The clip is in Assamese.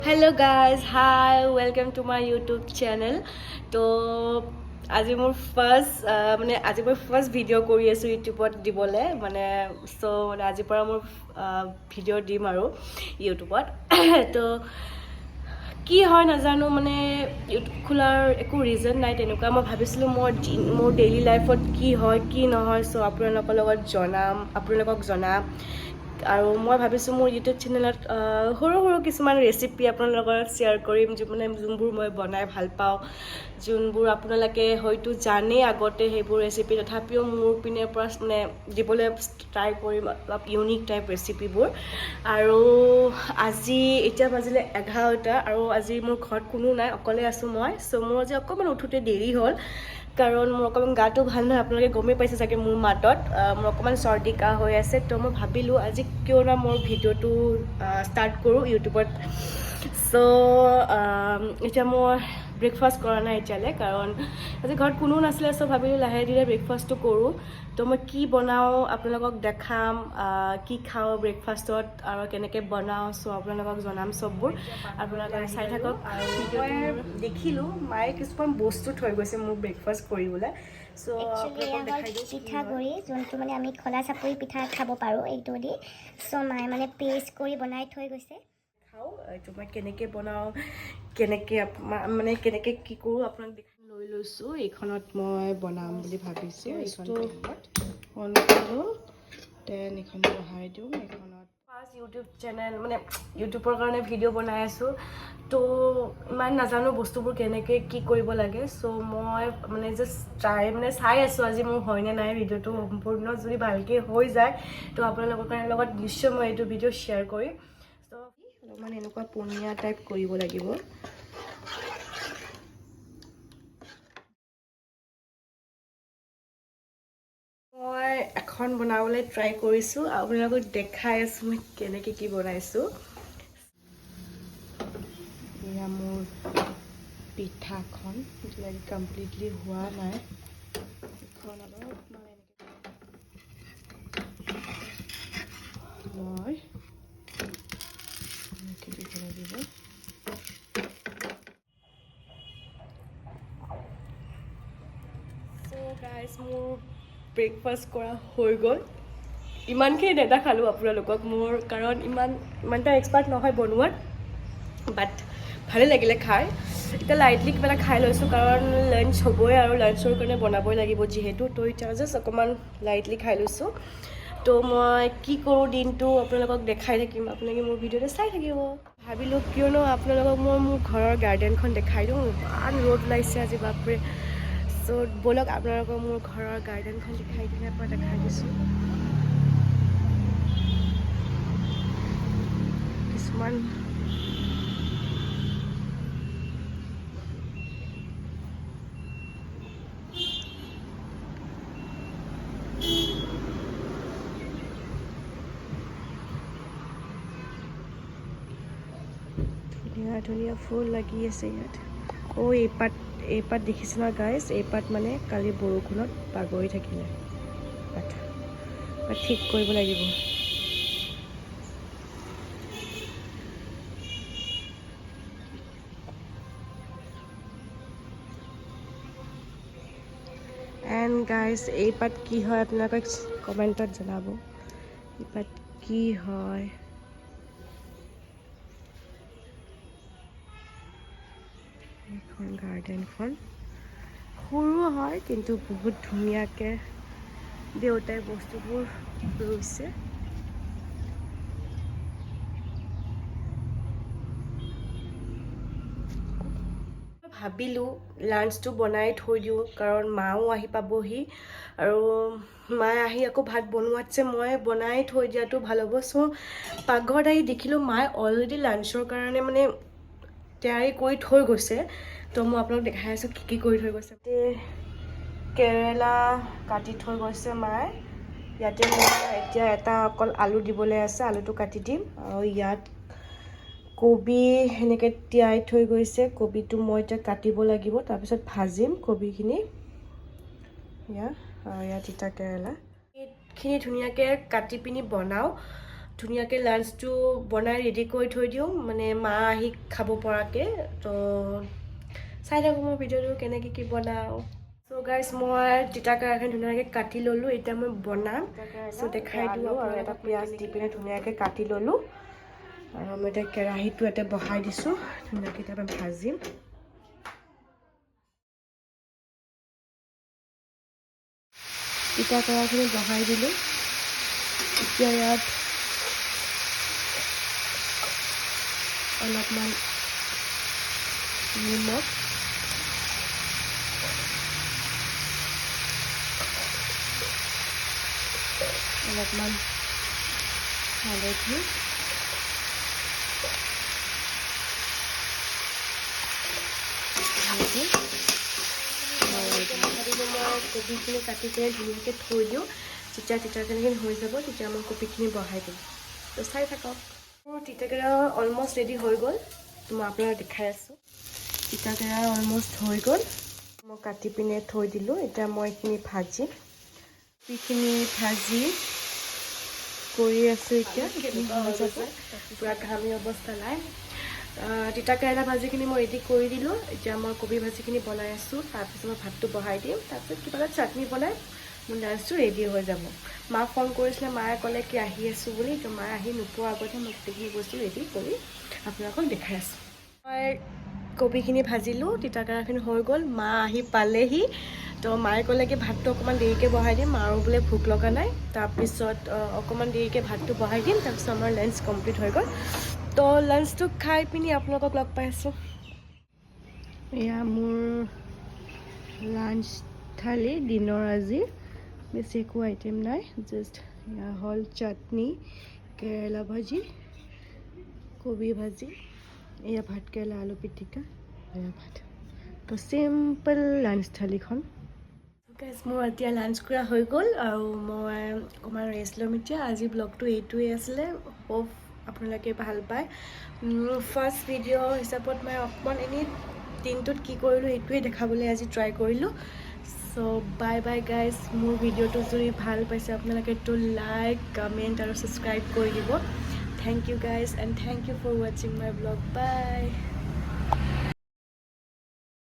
Hello guys, hi, welcome to my YouTube channel. তো আজি মোৰ ফাৰ্ষ্ট ভিডিঅ' কৰি আছোঁ ইউটিউবত দিবলৈ মানে মানে আজিৰ পৰা মোৰ ভিডিঅ' দিম আৰু ইউটিউবত তো কি হয় নাজানো মানে ইউটিউব খোলাৰ একো ৰিজন নাই তেনেকুৱা মই ভাবিছিলোঁ মোৰ ডেইলি লাইফত কি হয় কি নহয় আপোনালোকক জনাম আৰু মই ভাবিছোঁ মোৰ ইউটিউব চেনেলত সৰু কিছুমান ৰেচিপি আপোনালোকৰ লগত শ্বেয়াৰ কৰিম যোনবোৰ মই বনাই ভাল পাওঁ যোনবোৰ আপোনালোকে হয়তো জানেই আগতে সেইবোৰ ৰেচিপি তথাপিও মোৰ পিনে পৰা দিবলৈ ট্ৰাই কৰিম অলপ ইউনিক টাইপ ৰেচিপিবোৰ আৰু আজি এতিয়া বাজিলে 11টা আৰু আজি মোৰ ঘৰত কোনো নাই অকলে আছোঁ মই মোৰ আজি অকণমান উঠোতে দেৰি হ'ল কাৰণ মোৰ অকণমান গাটো ভাল নহয় আপোনালোকে গমেই পাইছে চাগে মোৰ মাতত মোৰ অকণমান চৰ্দি কাহ হৈ আছে তো মই ভাবিলোঁ আজি কিয় না মোৰ ভিডিঅ'টো ষ্টাৰ্ট কৰোঁ ইউটিউবত এতিয়া মই ব্ৰেকফাষ্ট কৰা নাই এতিয়ালৈ কাৰণ আজি ঘৰত কোনো নাছিলে ভাবিলোঁ লাহে ধীৰে ব্ৰেকফাষ্টটো কৰোঁ তো মই কি বনাওঁ আপোনালোকক দেখাম কি খাওঁ ব্ৰেকফাষ্টত আৰু কেনেকৈ বনাওঁ আপোনালোকক জনাম চববোৰ আপোনালোকে চাই থাকক মই দেখিলোঁ মায়ে কিছুমান বস্তু থৈ গৈছে মোক ব্ৰেকফাষ্ট কৰিবলৈ পিঠাগুড়ি যোনটো মানে আমি খোলা চাপৰি পিঠা খাব পাৰোঁ এইটো দি মায়ে মানে পেষ্ট কৰি বনাই থৈ গৈছে খাওঁ এইটো মই কেনেকৈ বনাওঁ কেনেকৈ কি কৰোঁ আপোনাক লৈ লৈছোঁ এইখনত মই বনাম বুলি ভাবিছোঁ এইখনত অন কৰোঁ দেন এইখন বহাই দিওঁ এইখনত ফাৰ্ষ্ট ইউটিউব চেনেল ইউটিউবৰ কাৰণে ভিডিঅ' বনাই আছোঁ তো ইমান নাজানো বস্তুবোৰ কেনেকৈ কি কৰিব লাগে মই জাষ্ট চাই আছোঁ আজি মোৰ হয়নে নাই ভিডিঅ'টো সম্পূৰ্ণ যদি ভালকৈ হৈ যায় তো আপোনালোকৰ লগত নিশ্চয় মই এইটো ভিডিঅ' শ্বেয়াৰ কৰিম অলপমান এনেকুৱা পনীয়া টাইপ কৰিব লাগিব মই এখন বনাবলৈ ট্ৰাই কৰিছোঁ আপোনালোকক দেখাই আছোঁ মই কেনেকৈ কি বনাইছোঁ এয়া মোৰ পিঠাখন এতিয়ালৈকে কমপ্লিটলি হোৱা নাই এখন অলপমান মই এনেকৈ দিব লাগিব গাইজ মোৰ ব্ৰেকফাষ্ট কৰা হৈ গ'ল ইমানখিনি নেদেখালোঁ আপোনালোকক কাৰণ ইমানটা এক্সপাৰ্ট নহয় বনোৱাত বাট ভালেই লাগিলে খাই এতিয়া লাইটলি কিবা এটা খাই লৈছোঁ কাৰণ লাঞ্চ হ'বই আৰু লাঞ্চৰ কাৰণে বনাবই লাগিব যিহেতু তো এতিয়া জাষ্ট অকণমান লাইটলি খাই লৈছোঁ তো মই কি কৰোঁ দিনটো আপোনালোকক দেখাই থাকিম আপোনালোকে মোৰ ভিডিঅ'টো চাই থাকিব ভাবিলোঁ কিয়নো আপোনালোকক মই মোৰ ঘৰৰ গাৰ্ডেনখন দেখাই দিওঁ ইমান ৰ'দ ওলাইছে আজি বাপৰে ব'লক আপোনালোকক মোৰ ঘৰৰ গাৰ্ডেনখন দেখাই দিছোঁ কিছুমান ধুনীয়া ফুল লাগি আছে ইয়াত এইপাত দেখিছে না গাইজ এইপাত কালি বৰষুণত বাগৰি থাকিলে বাট ঠিক কৰিব লাগিব এণ্ড গাইজ এইপাত কি হয় আপোনালোকে কমেণ্টত জনাব এইপাত কি হয় এইখন গাৰ্ডেনখন সৰু হয় কিন্তু বহুত ধুনীয়াকৈ দেউতাই বস্তুবোৰ ৰুইছে ভাবিলোঁ লাঞ্চটো বনাই থৈ দিওঁ কাৰণ মাও আহি পাবহি আৰু মায়ে আহি আকৌ ভাত বনোৱাতছে মই বনাই থৈ দিয়াটো ভাল হ'ব পাকঘৰত আহি দেখিলোঁ মায়ে অলৰেডি লাঞ্চৰ কাৰণে তৈয়াৰী কৰি থৈ গৈছে তো মই আপোনালোক দেখাই আছোঁ কি কৰি থৈ গৈছে কেৰেলা কাটি থৈ গৈছে মায়ে ইয়াতে মই এতিয়া এটা অকল আলু দিবলৈ আছে আলুটো কাটি দিম আৰু ইয়াত কবি সেনেকৈ তিয়াই থৈ গৈছে কবিটো মই এতিয়া কাটিব লাগিব তাৰপিছত ভাজিম কবিখিনি ইয়াত তিতা কেৰেলা এইখিনি ধুনীয়াকৈ কাটি পিনি বনাওঁ ধুনীয়াকৈ লাঞ্চটো বনাই ৰেডি কৰি থৈ দিওঁ মানে মা আহি খাব পৰাকৈ তো চাই থাকোঁ মই ভিডিঅ'টো কেনেকৈ কি বনাওঁ চ' গাইজ মই তিতা কেৰাহীখন ধুনীয়াকৈ কাটি ল'লোঁ এতিয়া মই বনাম চ' দেখাই দিওঁ আৰু এটা পিঁয়াজ দি পিনে ধুনীয়াকৈ কাটি ল'লোঁ আৰু মই এতিয়া কেৰাহীটো ইয়াতে বহাই দিছোঁ ধুনীয়াকৈ এতিয়া মই ভাজিম তিতা কেৰাহীখিনি বহাই দিলোঁ এতিয়া ইয়াত অলপমান নিমখ অলপমান হালধি মই কবিখিনি কাটি পিনে ধুনীয়াকৈ থৈ দিওঁ যেতিয়া তিতাকেৰাহীখিনি হৈ যাব তেতিয়া মই কবিখিনি বহাই দিম তো চাই থাকক মোৰ তিতাকেৰেলা অলমষ্ট ৰেডি হৈ গ'ল তো মই আপোনাক দেখাই আছোঁ তিতাকেৰেলা অলমষ্ট হৈ গ'ল মই কাটি পিনে থৈ দিলোঁ এতিয়া মই এইখিনি ভাজিম এইখিনি ভাজি কৰি আছোঁ এতিয়া হৈ যাব পূৰা ঘামি অৱস্থা নাই তিতাকেৰেলা ভাজিখিনি মই ৰেডি কৰি দিলোঁ এতিয়া মই কবি ভাজিখিনি বনাই আছোঁ তাৰপিছত মই ভাতটো বহাই দিম তাৰপিছত কিবা এটা চাটনি বনাই মোৰ লাঞ্চটো ৰেডি হৈ যাব মাক ফোন কৰিছিলে মায়ে ক'লে কি আহি আছোঁ বুলি তো মায়ে আহি নোপোৱাৰ আগতে মই গোটেইখিনি বস্তু ৰেডি কৰি আপোনালোকক দেখাই আছোঁ মই কবিখিনি ভাজিলোঁ তিতাকেৰেলাখিনি হৈ গ'ল মা আহি পালেহি তো মায়ে ক'লে কি ভাতটো অকণমান দেৰিকৈ বহাই দিম আৰু বোলে ভোক লগা নাই তাৰপিছত অকণমান দেৰিকৈ ভাতটো বহাই দিম তাৰপিছত আমাৰ লাঞ্চ কমপ্লিট হৈ গ'ল তো লাঞ্চটো খাই পিনি আপোনালোকক লগ পাই আছোঁ এয়া মোৰ লাঞ্চ থালি দিনৰ আজি বেছি একো আইটেম নাই জাষ্ট এয়া হ'ল চাটনি কেৰেলা ভাজি কবি ভাজি এয়া ভাত কেৰেলা আলু পিটিকা এয়া ভাত তো চিম্পল লাঞ্চ থালিখন মোৰ এতিয়া লাঞ্চ কৰা হৈ গ'ল আৰু মই অকণমান ৰেষ্ট ল'ম এতিয়া আজি ব্লগটো এইটোৱে আছিলে হোপ আপোনালোকে ভাল পায় ফাৰ্ষ্ট ভিডিঅ' হিচাপত মই অকণমান এনেই দিনটোত কি কৰিলোঁ এইটোৱে দেখাবলৈ আজি ট্ৰাই কৰিলোঁ চ' বাই বাই গাইজ মোৰ ভিডিঅ'টো যদি ভাল পাইছে আপোনালোকেতো লাইক কমেণ্ট আৰু ছাবস্ক্ৰাইব কৰি দিব thank you guys and thank you for ৱাচিং মাই ব্লগ বাই